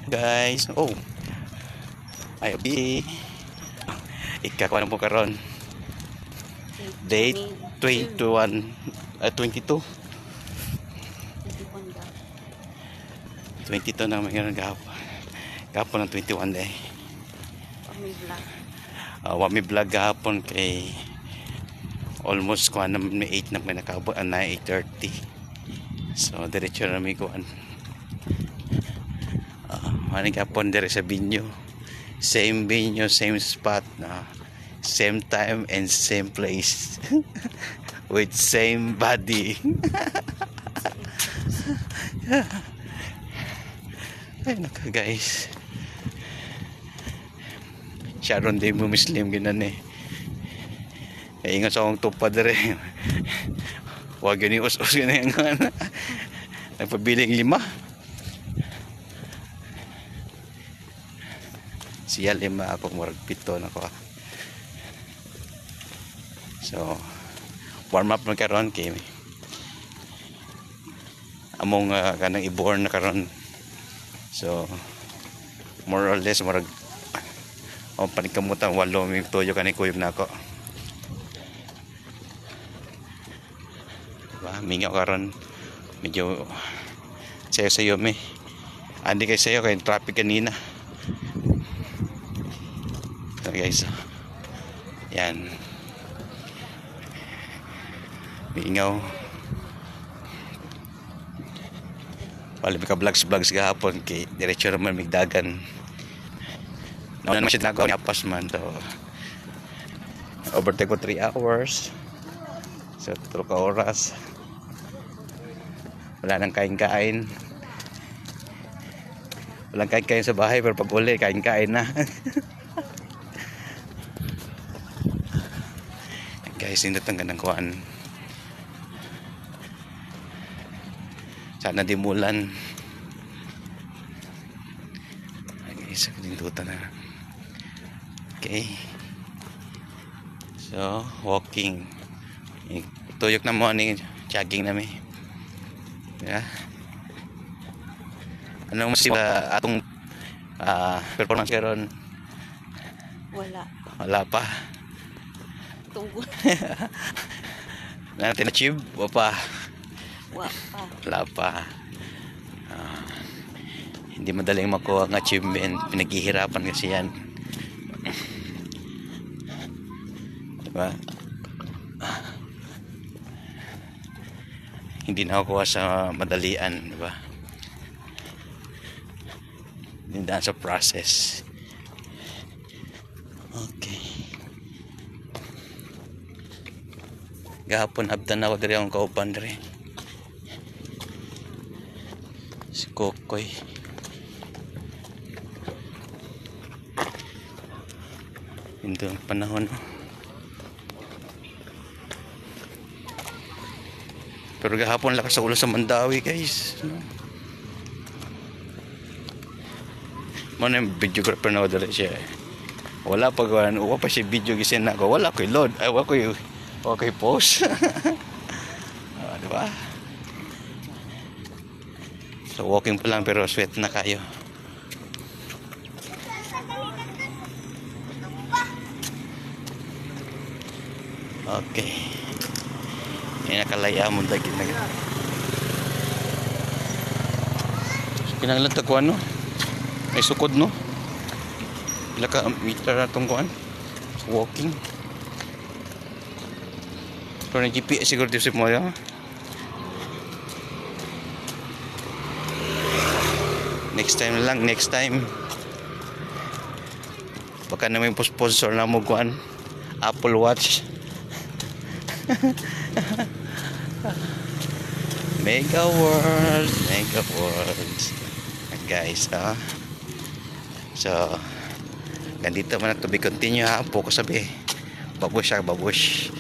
Guys, oh, ay ikakuha na po karon. Date 21, 22. 22 na mayroon gahapon ng 21 day. Wami vlog gahapon kay almost kuha na may 8 na may nakabot na 8:30. So diretso na may kuhan. Maning gahapon dire sa Binyo. Same venue, same spot na same time and same place. With same body. Ay naka guys. Sharon day mo Muslim ginan eh. Ay ingat sa akong tupad dire. Wag yun us-us ganyan nga. Nagpabiling 5. Siya 5 ako murag 7 na ko. So warm up na karon kay among kanang i-born na karon. So more or less murag panikamutan 8 may tuyo kani kuyog nako. Diba? Mingaw karon medyo sayo me. Andi kay sayo kay traffic kanina. So guys. Yan. Mingaw. Wala may ka-vlogs gahapon kay diretso naman migdagan. Nauna naman siya nagawa ni Apas man. So, overtake ko 3 hours. So, 3 ka oras. Wala nang kain-kain. Walang kain-kain sa bahay pero pag uli, kain-kain na. Guys, hindi tanggan ng kuhaan. Sana dimulan. Guys, kalindutan na. Okay. So, walking. Tuyok na mo ni jogging namin. Yeah. Anong mas atong performance karon? Wala pa. Tungkol. Natin achieve o pa? Wala pa. Hindi madaling makuha ang achievement. Pinaghihirapan kasi yan. Diba? Hindi nakukuha sa madalian, diba? Hindi na sa process. Okay. Gahapon abdan ako diri ang kauban diri. Si Kokoy. Hindi ang panahon. Pero gahapon lakas sa ulo sa Mandawi guys. Muna yung videographer na ako dala siya. Wala pa gawan. Uwa pa siya video gisin na ako. Wala ko'y load. Ay wala ko'y post. Diba? So walking pa lang pero sweat na kayo. Okay. May nakalaya mo dagin na. Kinanglan ta ko ano? May sukod no? Pila ka meter na itong kuhan? Walking. Pero na GPS siguro tisip mo yan. Next time na lang, next time. Baka na may sponsor na mo kuhan. Apple Watch. Mega World guys, ha? So ganito man to be continue ha, focus sabi babush.